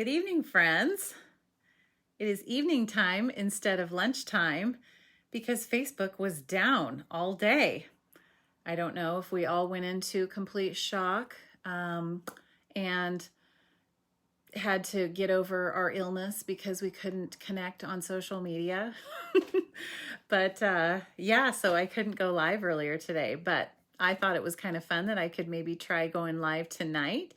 Good evening, friends. It is evening time instead of lunchtime because Facebook was down all day. I don't know if we all went into complete shock and had to get over our illness because we couldn't connect on social media. But yeah, so I couldn't go live earlier today, but I thought it was kind of fun that I could maybe try going live tonight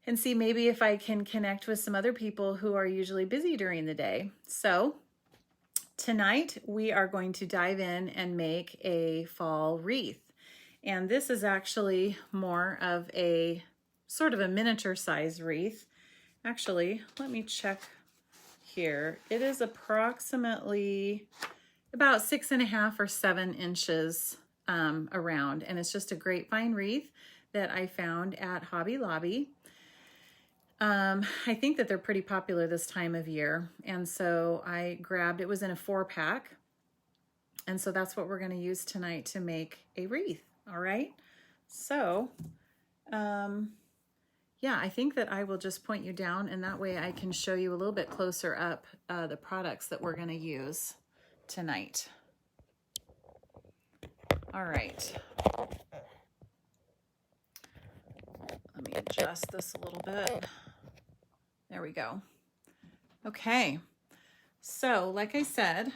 and see maybe if I can connect with some other people who are usually busy during the day. So tonight we are going to dive in and make a fall wreath. And this is actually more of a sort of a miniature size wreath. Actually, let me check here. It is approximately about 6.5 or 7 inches around. And it's just a grapevine wreath that I found at Hobby Lobby. I think that they're pretty popular this time of year. And so I grabbed, it was in a 4-pack. And so that's what we're going to use tonight to make a wreath. All right. So, yeah, I think that I will just point you down and that way I can show you a little bit closer up the products that we're going to use tonight. All right. Let me adjust this a little bit. There we go. Okay, so like I said,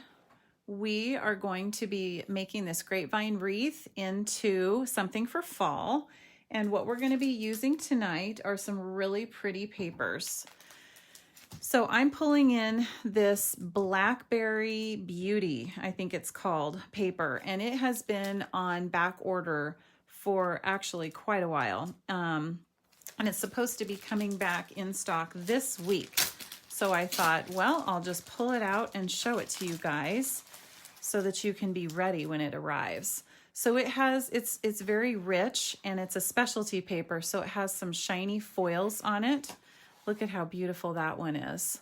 we are going to be making this grapevine wreath into something for fall. And what we're going to be using tonight are some really pretty papers. So I'm pulling in this Blackberry Beauty, I think it's called, paper. And it has been on back order for actually quite a while. And it's supposed to be coming back in stock this week. So I thought, well, I'll just pull it out and show it to you guys so that you can be ready when it arrives. So it has, it's very rich and it's a specialty paper. So it has some shiny foils on it. Look at how beautiful that one is.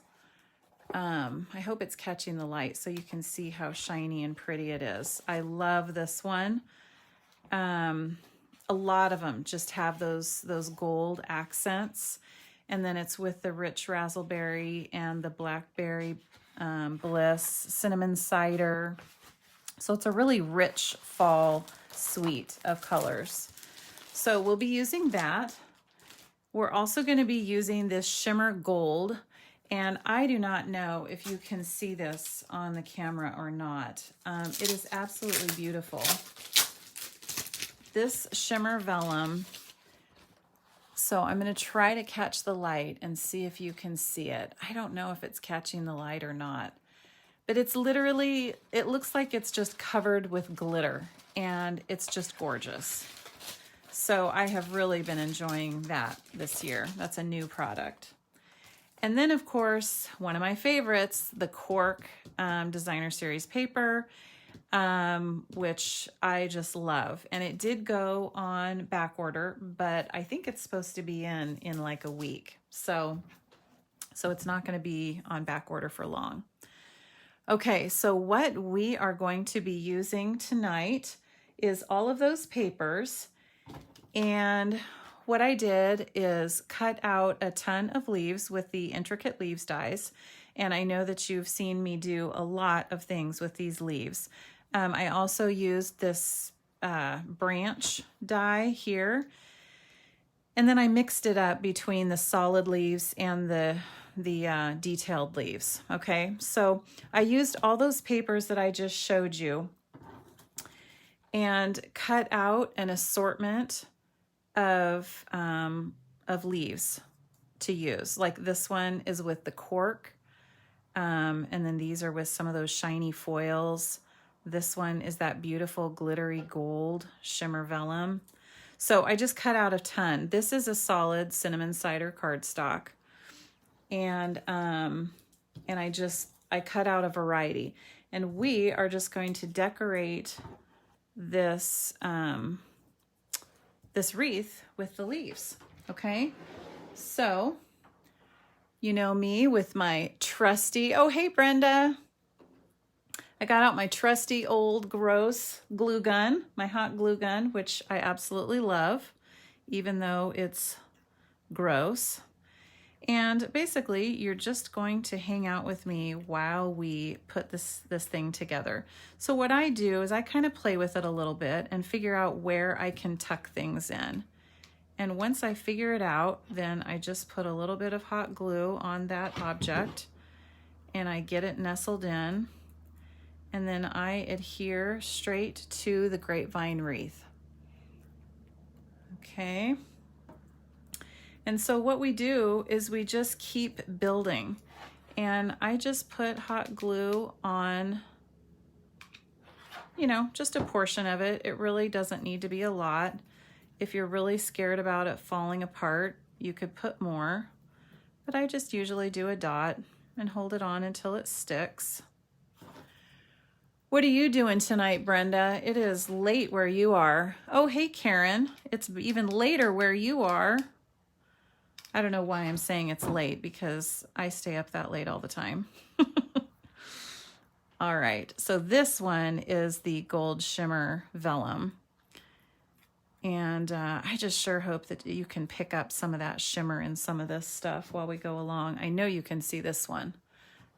I hope it's catching the light so you can see how shiny and pretty it is. I love this one. A lot of them just have those gold accents. And then it's with the rich raspberry and the blackberry bliss, cinnamon cider. So it's a really rich fall suite of colors. So we'll be using that. We're also going to be using this Shimmer Gold. And I do not know if you can see this on the camera or not. It is absolutely beautiful. This Shimmer Vellum, so I'm going to try to catch the light and see if you can see it. I don't know if it's catching the light or not, but it's literally, it looks like it's just covered with glitter and it's just gorgeous. So I have really been enjoying that this year. That's a new product. And then of course, one of my favorites, the Cork Designer Series paper, which I just love. And it did go on back order, but I think it's supposed to be in like a week. So it's not going to be on back order for long. Okay, so what we are going to be using tonight is all of those papers. And what I did is cut out a ton of leaves with the intricate leaves dies. And I know that you've seen me do a lot of things with these leaves. I also used this branch die here. And then I mixed it up between the solid leaves and the detailed leaves. Okay, so I used all those papers that I just showed you and cut out an assortment of leaves to use. Like this one is with the cork. And then these are with some of those shiny foils. This one is that beautiful glittery gold Shimmer Vellum. So I just cut out a ton. This is a solid cinnamon cider cardstock. And I cut out a variety. And we are just going to decorate this, this wreath with the leaves. Okay. So, you know me with my trusty, oh, hey, Brenda. I got out my trusty old gross glue gun, my hot glue gun, which I absolutely love, even though it's gross. And basically, you're just going to hang out with me while we put this thing together. So what I do is I kind of play with it a little bit and figure out where I can tuck things in. And once I figure it out, then I just put a little bit of hot glue on that object and I get it nestled in. And then I adhere straight to the grapevine wreath. Okay. And so what we do is we just keep building. And I just put hot glue on, you know, just a portion of it. It really doesn't need to be a lot. If you're really scared about it falling apart, you could put more. But I just usually do a dot and hold it on until it sticks. What are you doing tonight, Brenda? It is late where you are. Oh, hey, Karen. It's even later where you are. I don't know why I'm saying it's late because I stay up that late all the time. All right, so this one is the Gold Shimmer Vellum. And I just sure hope that you can pick up some of that shimmer in some of this stuff while we go along. I know you can see this one.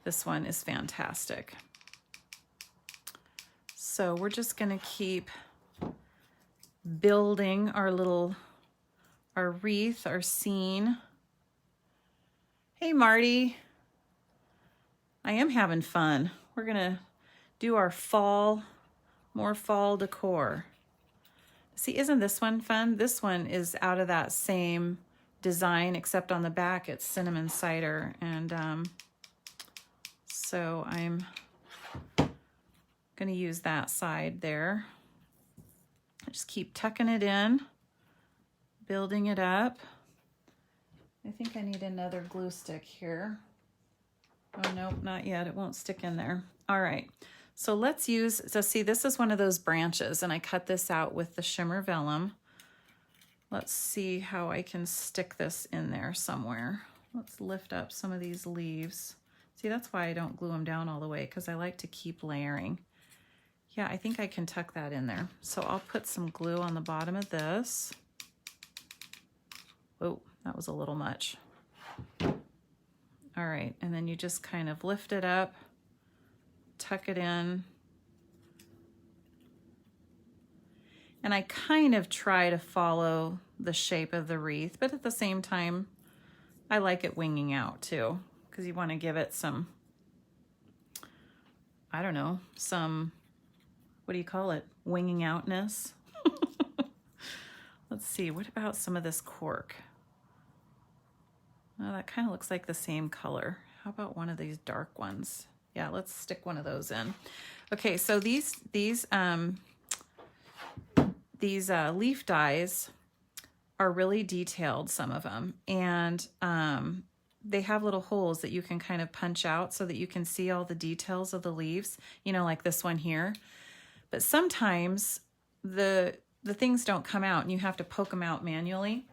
This one is fantastic. So we're just gonna keep building our wreath, our scene. Hey, Marty. I am having fun. We're gonna do our more fall decor. See, isn't this one fun? This one is out of that same design, except on the back it's cinnamon cider. And so I'm gonna use that side there. Just keep tucking it in, building it up. I think I need another glue stick here. Oh, nope, not yet. It won't stick in there. All right. So let's see, this is one of those branches, and I cut this out with the Shimmer Vellum. Let's see how I can stick this in there somewhere. Let's lift up some of these leaves. See, that's why I don't glue them down all the way, because I like to keep layering. Yeah, I think I can tuck that in there. So I'll put some glue on the bottom of this. Oh, that was a little much. All right, and then you just kind of lift it up, tuck it in. And I kind of try to follow the shape of the wreath, but at the same time, I like it winging out too, because you want to give it some, I don't know, some, what do you call it? Winging outness. Let's see, what about some of this cork? Oh, that kind of looks like the same color. How about one of these dark ones? Yeah, let's stick one of those in. Okay, so these leaf dies are really detailed, some of them, and they have little holes that you can kind of punch out so that you can see all the details of the leaves, you know, like this one here. But sometimes the things don't come out and you have to poke them out manually.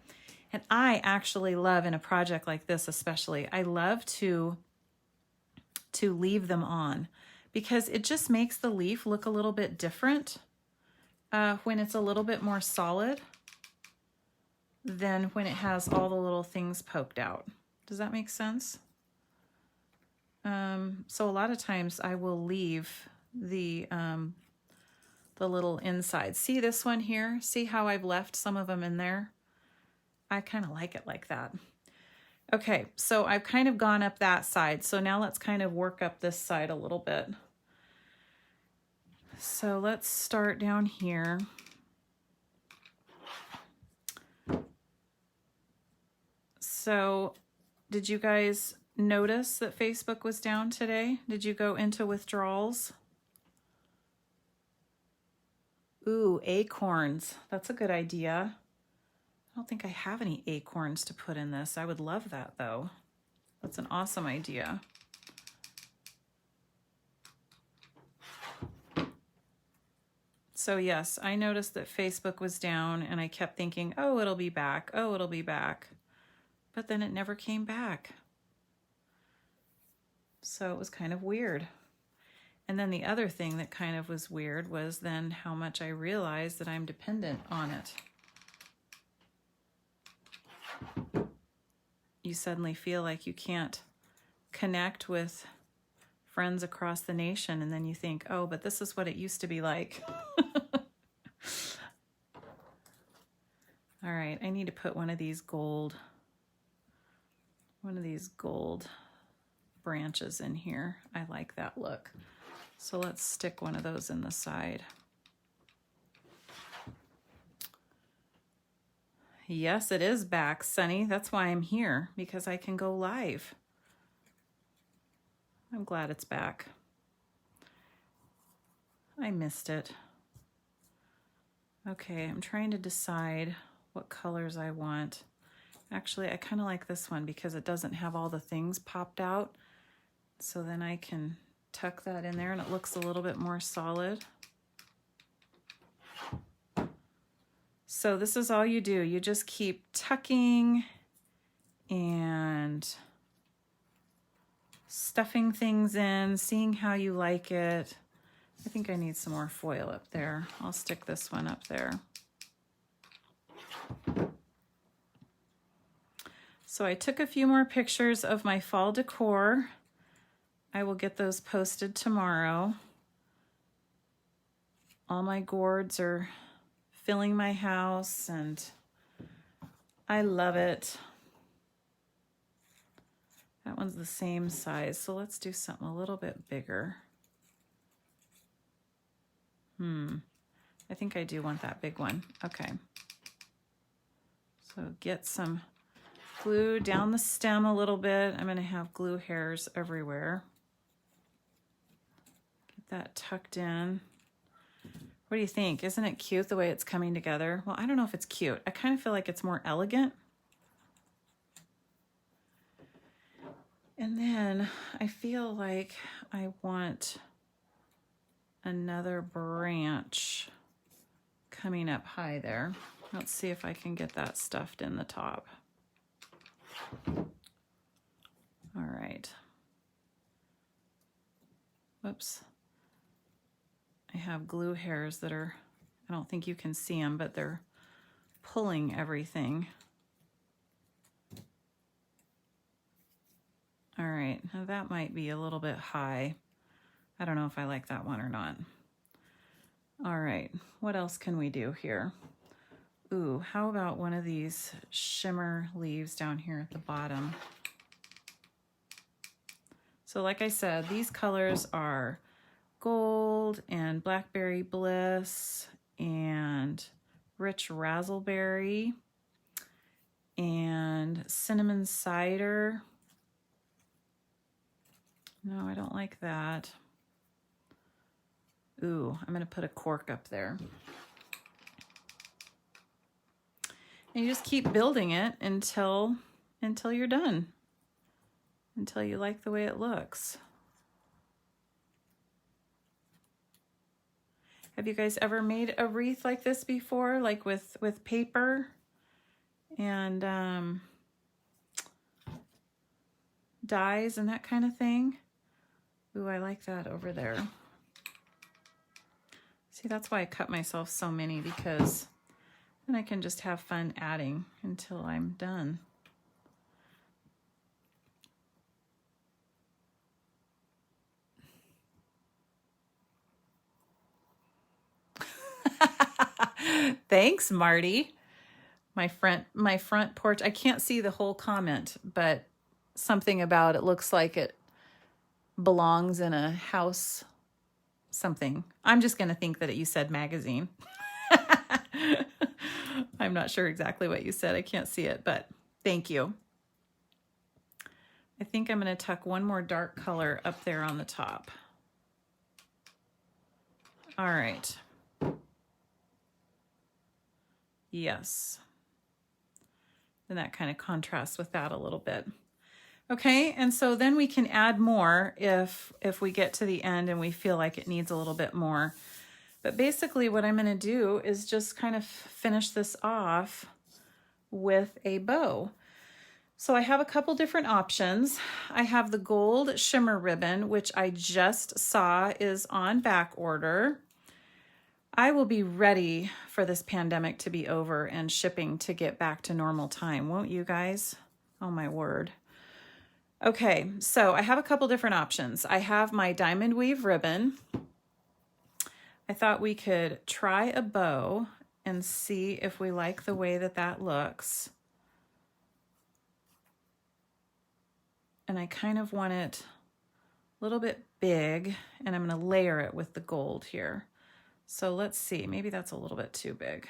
And I actually love, in a project like this especially, I love to leave them on, because it just makes the leaf look a little bit different when it's a little bit more solid than when it has all the little things poked out. Does that make sense? So a lot of times I will leave the little inside. See this one here? See how I've left some of them in there? I kind of like it like that. Okay, so I've kind of gone up that side. So now let's kind of work up this side a little bit. So let's start down here. So did you guys notice that Facebook was down today? Did you go into withdrawals? Ooh, acorns. That's a good idea. I don't think I have any acorns to put in this. I would love that though. That's an awesome idea. So yes, I noticed that Facebook was down and I kept thinking, oh, it'll be back. Oh, it'll be back. But then it never came back. So it was kind of weird. And then the other thing that kind of was weird was then how much I realized that I'm dependent on it. you suddenly feel like you can't connect with friends across the nation, and then you think, oh, but this is what it used to be like. All right, I need to put one of these gold branches in here. I like that look. So let's stick one of those in the side. Yes, it is back, Sunny. That's why I'm here, because I can go live. I'm glad it's back. I missed it. Okay, I'm trying to decide what colors I want. Actually, I kind of like this one because it doesn't have all the things popped out. So then I can tuck that in there and it looks a little bit more solid. So this is all you do. You just keep tucking and stuffing things in, seeing how you like it. I think I need some more foil up there. I'll stick this one up there. So I took a few more pictures of my fall decor. I will get those posted tomorrow. All my gourds are filling my house and I love it. That one's the same size, so let's do something a little bit bigger. I think I do want that big one. Okay. So get some glue down the stem a little bit. I'm going to have glue hairs everywhere. Get that tucked in. What do you think? Isn't it cute the way it's coming together? Well, I don't know if it's cute. I kind of feel like it's more elegant. And then I feel like I want another branch coming up high there. Let's see if I can get that stuffed in the top. All right. Whoops. I have glue hairs that are, I don't think you can see them, but they're pulling everything. All right, now that might be a little bit high. I don't know if I like that one or not. All right, what else can we do here? Ooh, how about one of these shimmer leaves down here at the bottom? So like I said, these colors are gold and blackberry bliss and rich razzleberry and cinnamon cider. No, I don't like that. Ooh, I'm going to put a cork up there. And you just keep building it until you're done. Until you like the way it looks. Have you guys ever made a wreath like this before? Like with paper and dies and that kind of thing? Ooh, I like that over there. See, that's why I cut myself so many, because then I can just have fun adding until I'm done. Thanks, Marty. My front porch. I can't see the whole comment, but something about it looks like it belongs in a house something. I'm just going to think that you said magazine. I'm not sure exactly what you said. I can't see it, but thank you. I think I'm going to tuck one more dark color up there on the top. All right. Yes. And that kind of contrasts with that a little bit. Okay, and so then we can add more if we get to the end and we feel like it needs a little bit more. But basically what I'm going to do is just kind of finish this off with a bow. So I have a couple different options. I have the gold shimmer ribbon, which I just saw is on back order. I will be ready for this pandemic to be over and shipping to get back to normal time, won't you guys? Oh my word. Okay, so I have a couple different options. I have my diamond weave ribbon. I thought we could try a bow and see if we like the way that that looks. And I kind of want it a little bit big, and I'm going to layer it with the gold here. So let's see, maybe that's a little bit too big.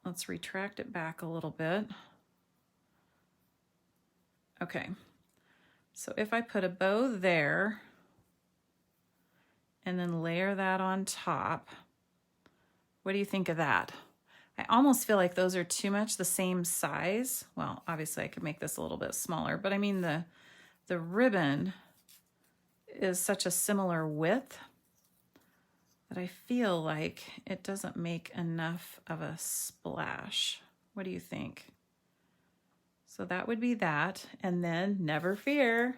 Let's retract it back a little bit. Okay, so if I put a bow there and then layer that on top, what do you think of that? I almost feel like those are too much the same size. Well, obviously I could make this a little bit smaller, but I mean the ribbon is such a similar width that I feel like it doesn't make enough of a splash. What do you think? So that would be that. And then never fear,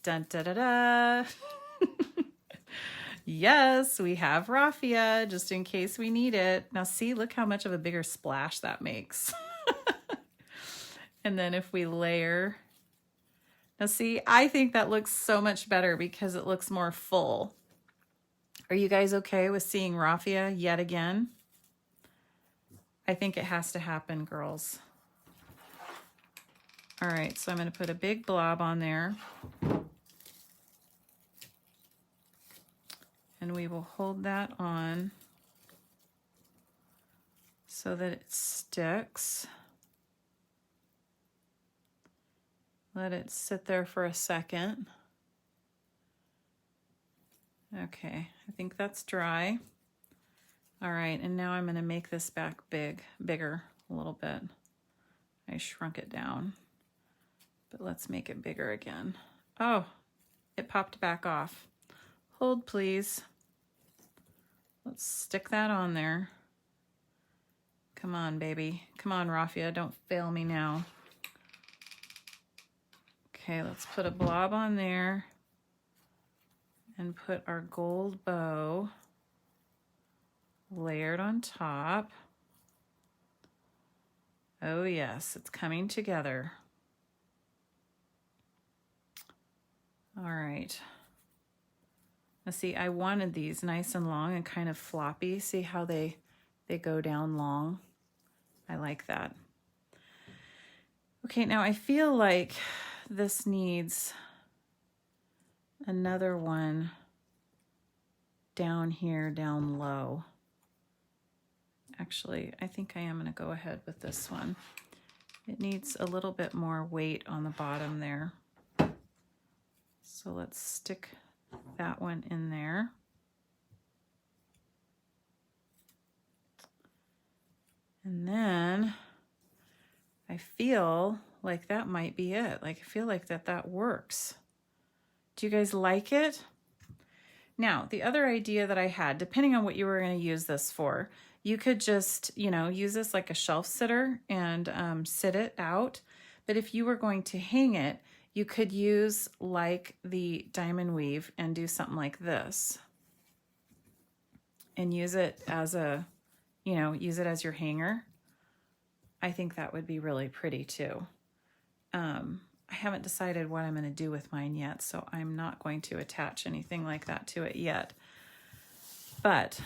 dun da da da. Yes, we have raffia just in case we need it. Now see, look how much of a bigger splash that makes. And then if we layer, now see, I think that looks so much better because it looks more full. Are you guys okay with seeing raffia yet again? I think it has to happen, girls. All right, so I'm going to put a big blob on there. And we will hold that on so that it sticks. Let it sit there for a second. Okay, I think that's dry. All right, and now I'm going to make this back bigger a little bit. I shrunk it down, but let's make it bigger again. Oh, it popped back off. Hold, please. Let's stick that on there. Come on, baby. Come on, raffia, don't fail me now. Okay, let's put a blob on there and put our gold bow layered on top. Oh yes, it's coming together. All right. Now see, I wanted these nice and long and kind of floppy. See how they go down long? I like that. Okay, now I feel like this needs another one down here, down low. Actually, I think I am going to go ahead with this one. It needs a little bit more weight on the bottom there. So let's stick that one in there. And then I feel like that might be it. Like I feel like that works. Do you guys like it? Now, the other idea that I had, depending on what you were going to use this for, you could just, you know, use this like a shelf sitter and sit it out. But if you were going to hang it, you could use like the diamond weave and do something like this. And use it as a, you know, use it as your hanger. I think that would be really pretty too. I haven't decided what I'm going to do with mine yet, so I'm not going to attach anything like that to it yet. But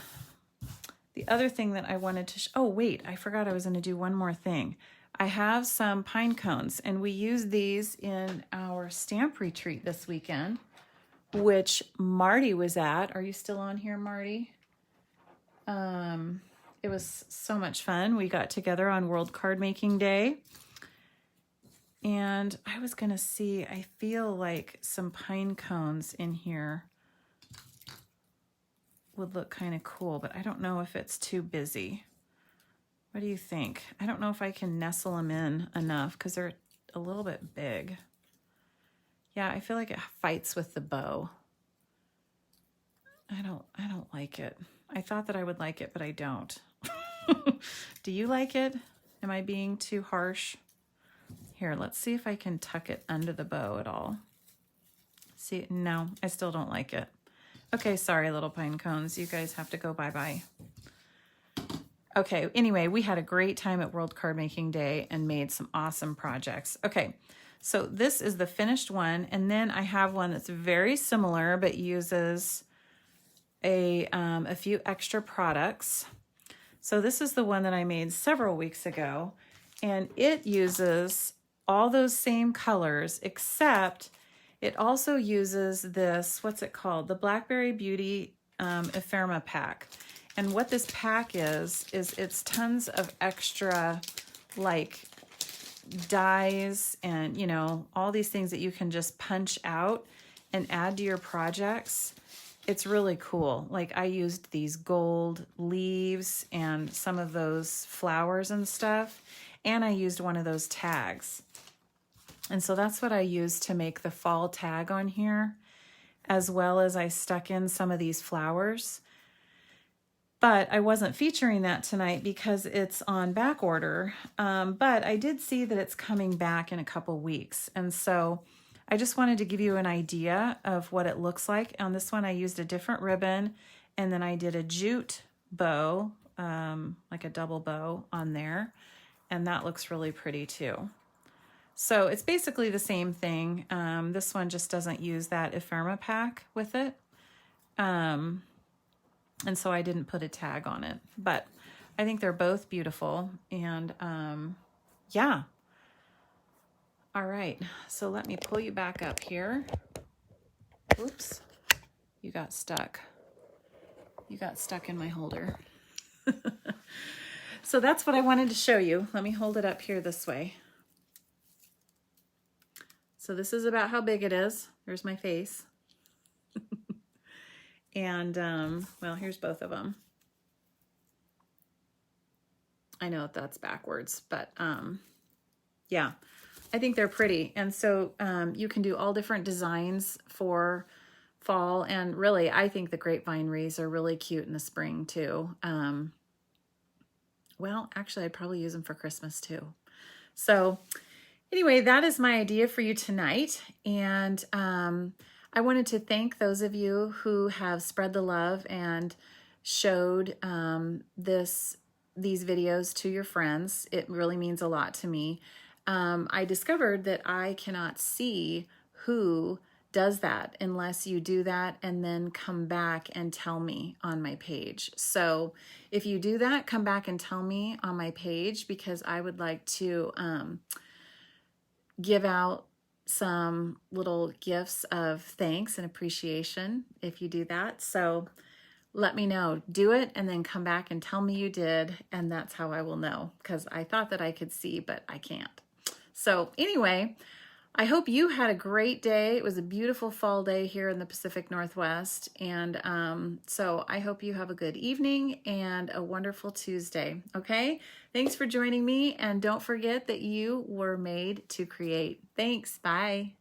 the other thing that I wanted to, oh wait, I forgot I was going to do one more thing. I have some pine cones, and we used these in our stamp retreat this weekend, which Marty was at. Are you still on here, Marty? It was so much fun. We got together on World Card Making Day. And I was going to see, I feel like some pine cones in here would look kind of cool, but I don't know if it's too busy. What do you think? I don't know if I can nestle them in enough because they're a little bit big. Yeah, I feel like it fights with the bow. I don't like it. I thought that I would like it, but I don't. Do you like it? Am I being too harsh? Here, let's see if I can tuck it under the bow at all. See, no, I still don't like it. Okay, sorry, little pine cones. You guys have to go bye-bye. Okay, anyway, we had a great time at World Card Making Day and made some awesome projects. Okay, so this is the finished one, and then I have one that's very similar but uses a few extra products. So this is the one that I made several weeks ago, and it uses all those same colors, except it also uses this, what's it called? The Blackberry Beauty Ephemera pack. And what this pack is it's tons of extra like dies and, you know, all these things that you can just punch out and add to your projects. It's really cool. Like I used these gold leaves and some of those flowers and stuff, and I used one of those tags. And so that's what I used to make the fall tag on here, as well as I stuck in some of these flowers. But I wasn't featuring that tonight because it's on back order. But I did see that it's coming back in a couple weeks. And so I just wanted to give you an idea of what it looks like. On this one, I used a different ribbon, and then I did a jute bow, like a double bow on there. And that looks really pretty too. So it's basically the same thing. This one just doesn't use that ephemera pack with it. And so I didn't put a tag on it, but I think they're both beautiful. And yeah. All right, so let me pull you back up here. Oops, you got stuck. You got stuck in my holder. So that's what I wanted to show you. Let me hold it up here this way. So this is about how big it is. There's my face. And, well, here's both of them. I know that's backwards, but, yeah, I think they're pretty. And so, you can do all different designs for fall. And really, I think the grapevine wreaths are really cute in the spring too. Well, actually, I'd probably use them for Christmas too. So anyway, that is my idea for you tonight. And, I wanted to thank those of you who have spread the love and showed these videos to your friends. It really means a lot to me. I discovered that I cannot see who does that unless you do that and then come back and tell me on my page. So if you do that, come back and tell me on my page, because I would like to give out some little gifts of thanks and appreciation if you do that. So let me know. Do it and then come back and tell me you did, and that's how I will know, because I thought that I could see, but I can't. So anyway, I hope you had a great day. It was a beautiful fall day here in the Pacific Northwest, and so I hope you have a good evening and a wonderful Tuesday, okay? Thanks for joining me, and don't forget that you were made to create. Thanks. Bye.